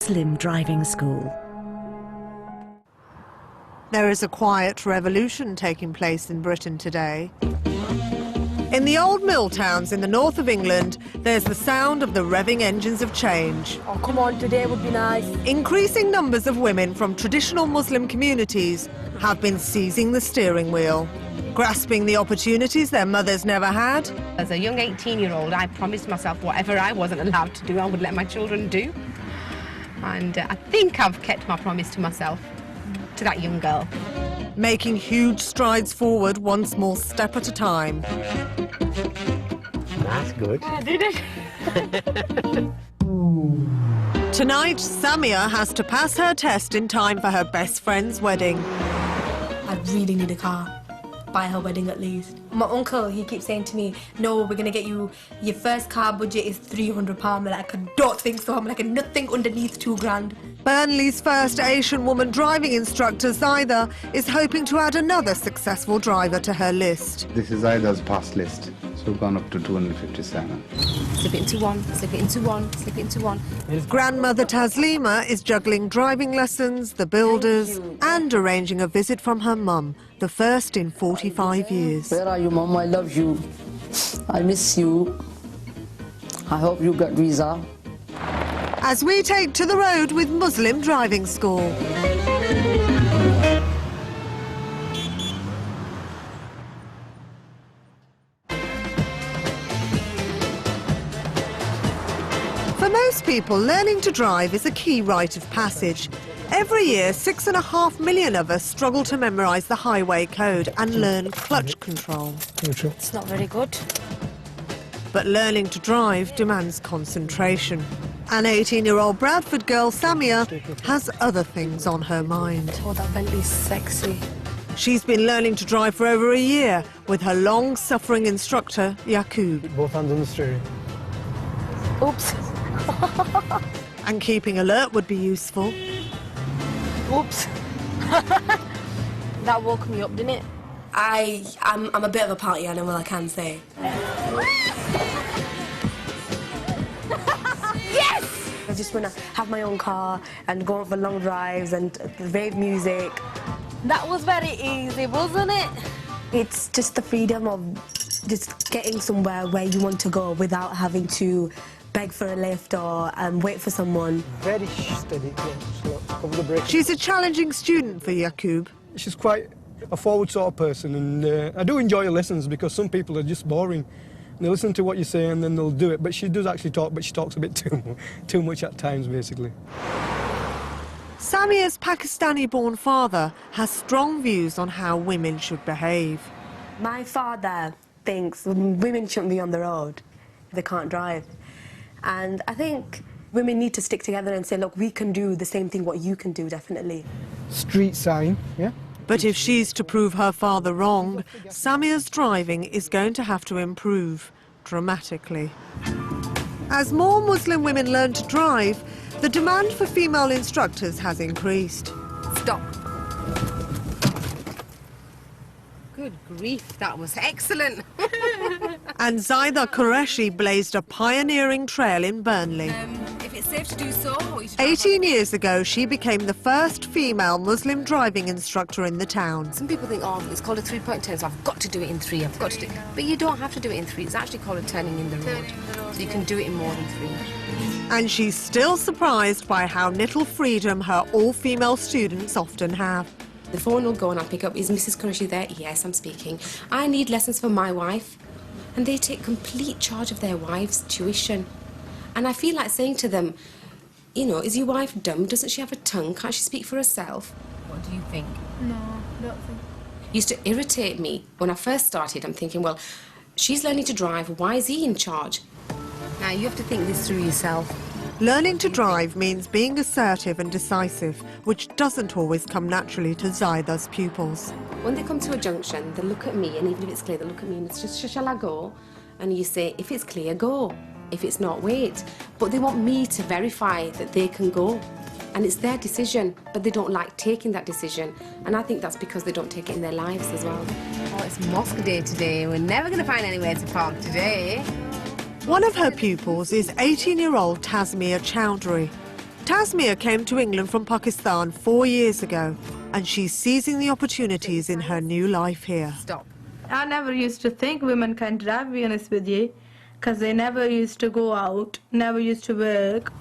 Muslim driving school. There is a quiet revolution taking place in Britain today. In the old mill towns in the north of England, there's the sound of the revving engines of change. Oh, come on, today would be nice. Increasing numbers of women from traditional Muslim communities have been seizing the steering wheel, grasping the opportunities their mothers never had. As a young 18-year-old, I promised myself whatever I wasn't allowed to do, I would let my children do. And I think I've kept my promise to myself, to that young girl. Making huge strides forward, one small step at a time. That's good. I did it. Tonight, Samiah has to pass her test in time for her best friend's wedding. I really need a car. By her wedding at least. My uncle, he keeps saying to me, no, we're going to get you, your first car budget is £300. I'm like, I don't think so. I'm like, nothing underneath £2,000. Burnley's first Asian woman driving instructor, Zaidah, is hoping to add another successful driver to her list. This is Zaidah's pass list, so we've gone up to 257. Slip it into one, slip it into one, slip it into one. Grandmother Taslima is juggling driving lessons, the builders, and arranging a visit from her mum, the first in 45 years. Where are you, Mum? I love you. I miss you. I hope you get visa. As we take to the road with Muslim driving school. For most people, learning to drive is a key rite of passage. Every year, 6.5 million of us struggle to memorise the highway code and learn clutch control. It's not very good. But learning to drive demands concentration. An 18-year-old Bradford girl, Samiah, has other things on her mind. Oh, that Bentley's sexy. She's been learning to drive for over a year with her long-suffering instructor, Yaqoob. Both hands on the steering. Oops. And keeping alert would be useful. Oops. That woke me up, didn't it? I'm a bit of a party animal, I can say. Yes! I just want to have my own car and go on for long drives and rave music. That was very easy, wasn't it? It's just the freedom of just getting somewhere where you want to go without having to beg for a lift or wait for someone. Very steady, yeah, slow. Cover the brake. She's a challenging student for Yaqoob. She's quite a forward sort of person, and I do enjoy her lessons because some people are just boring. They listen to what you say and then they'll do it, but she does actually talk, but she talks a bit too much at times, basically. Samiah's Pakistani-born father has strong views on how women should behave. My father thinks women shouldn't be on the road. They can't drive. And I think women need to stick together and say, look, we can do the same thing what you can do, definitely. Street sign, yeah? But if she's to prove her father wrong, Samiah's driving is going to have to improve dramatically. As more Muslim women learn to drive, the demand for female instructors has increased. Stop. Good grief, that was excellent. And Zaidah Qureshi blazed a pioneering trail in Burnley. If it's safe to do so, what you should 18 years ago, she became the first female Muslim driving instructor in the town. Some people think, oh, it's called a three-point turn, so I've got to do it in three, I've got to do it. But you don't have to do it in three. It's actually called a turning in the road. So you can do it in more than three. And she's still surprised by how little freedom her all-female students often have. The phone will go and I'll pick up, is Mrs. Qureshi there? Yes, I'm speaking. I need lessons for my wife. And they take complete charge of their wife's tuition. And I feel like saying to them, you know, is your wife dumb? Doesn't she have a tongue? Can't she speak for herself? What do you think? No, don't think. It used to irritate me when I first started. I'm thinking, well, she's learning to drive. Why is he in charge? Now, you have to think this through yourself. Learning to drive means being assertive and decisive, which doesn't always come naturally to Zaidah's pupils. When they come to a junction, they look at me, and even if it's clear, they look at me and it's just, shall I go? And you say, if it's clear, go. If it's not, wait. But they want me to verify that they can go. And it's their decision, but they don't like taking that decision. And I think that's because they don't take it in their lives as well. Oh, it's mosque day today. We're never going to find anywhere to park today. One of her pupils is 18-year-old Tasmia Chowdhury. Samiah came to England from Pakistan 4 years ago, and she's seizing the opportunities in her new life here. Stop. I never used to think women can drive, to be honest with you, because they never used to go out, never used to work.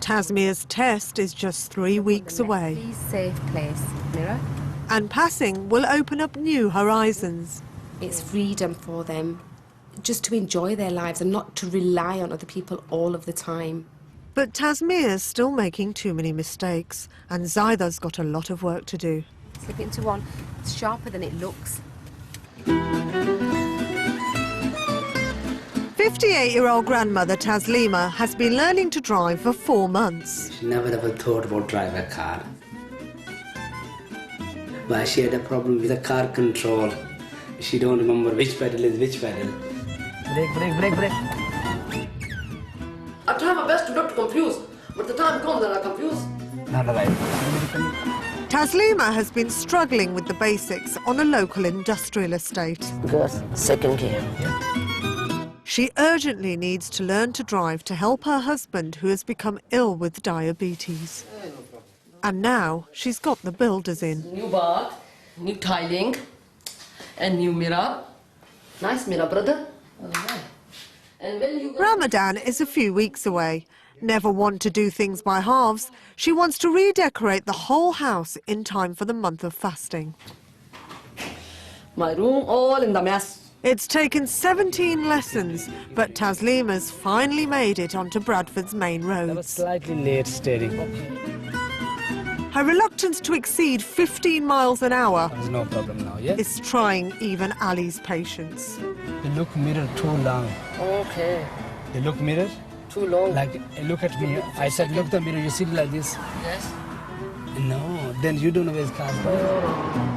Samiah's test is just 3 weeks away. Please, safe place. Mirror. And passing will open up new horizons. It's freedom for them, just to enjoy their lives and not to rely on other people all of the time. But Samiah's still making too many mistakes, and Zaida's got a lot of work to do. Slip into one. It's sharper than it looks. 58-year-old grandmother Taslima has been learning to drive for 4 months. She never ever thought about driving a car. But she had a problem with the car control. She don't remember which pedal is which pedal. Brake, brake, brake, brake. I try my best to not confuse, but the time comes that I confuse. Not right. Taslima has been struggling with the basics on a local industrial estate. Girls, second gear. She urgently needs to learn to drive to help her husband, who has become ill with diabetes. And now she's got the builders in. New bath, new tiling, and new mirror. Nice mirror, brother. And when you Ramadan is a few weeks away. Never one to do things by halves, she wants to redecorate the whole house in time for the month of fasting. My room all in the mess. It's taken 17 lessons, but Taslima's finally made it onto Bradford's main I was roads. slightly late steering. Her reluctance to exceed 15 miles an hour There's no problem now, yeah? is trying even Ali's patience. The look mirror too long. Okay. The look mirror, Too long. like, look at me. I said, look the mirror, you see like this. Yes. No, then you don't know where his car's going.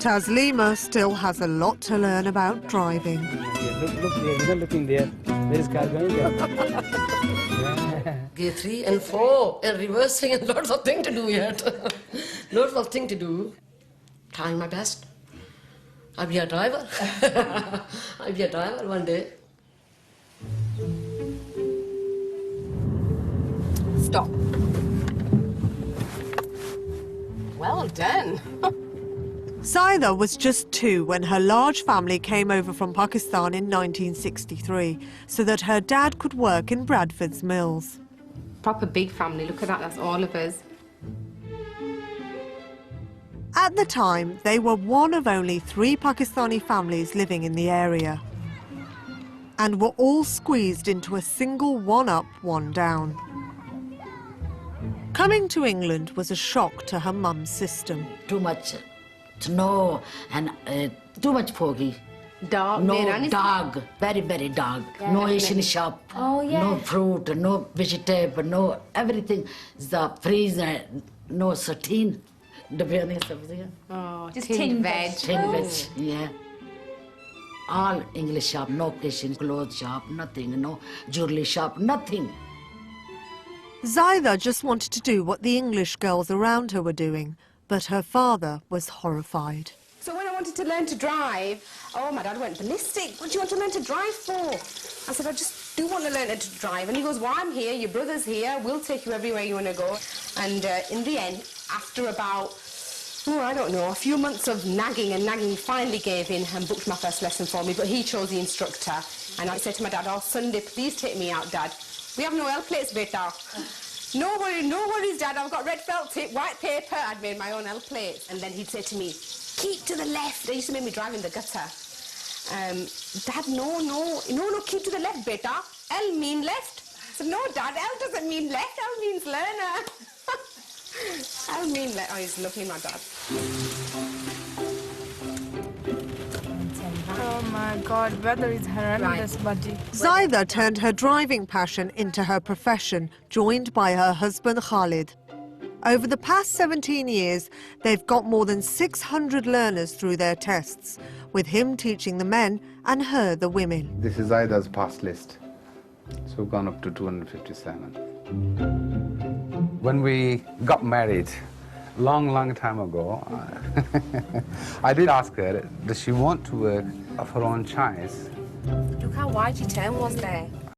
Taslima still has a lot to learn about driving. Look there, you're not looking there. Where is car going? Yeah. Gear 3 and 4 and reversing and lots of things to do yet. Lots of things to do. Trying my best. I'll be a driver. I'll be a driver one day. Stop. Well done. Saida was just 2 when her large family came over from Pakistan in 1963 so that her dad could work in Bradford's mills. Proper big family. Look at that. That's all of us. At the time, they were one of only 3 Pakistani families living in the area, and were all squeezed into a single one up, one down. Coming to England was a shock to her mum's system. Too much snow and too much foggy. Dark. No dog, very, very dark. Yeah, No Asian shop. Oh, yeah. No fruit, no vegetable, no everything. The freezer, no sateen. Oh, Just tin tin veg. Tin veg, yeah. All English shop, no Asian clothes shop, nothing, no jewelry shop, nothing. Zaida just wanted to do what the English girls around her were doing, but her father was horrified. So when I wanted to learn to drive, oh, my dad went ballistic. What do you want to learn to drive for? I said, I just do want to learn to drive. And he goes, well, I'm here, your brother's here, we'll take you everywhere you want to go. And in the end, after about, I don't know, a few months of nagging, he finally gave in and booked my first lesson for me, but he chose the instructor. And I said to my dad, oh, Sunday, please take me out, Dad. We have no L plates, beta. No worries, Dad, I've got red felt tip, white paper. I'd made my own L plates. And then he'd say to me, keep to the left. They used to make me drive in the gutter. Dad, no, keep to the left, beta. L mean left. I said, no, Dad, L doesn't mean left, L means learner. L mean left. Oh, he's lovely, my dad. Oh my God, weather is horrendous, buddy. Zaida turned her driving passion into her profession, joined by her husband Khalid. Over the past 17 years, they've got more than 600 learners through their tests, with him teaching the men and her the women. This is Zaida's pass list. So we've gone up to 257. When we got married, long time ago, I did ask her, does she want to work of her own choice? Look how wide your turn was there.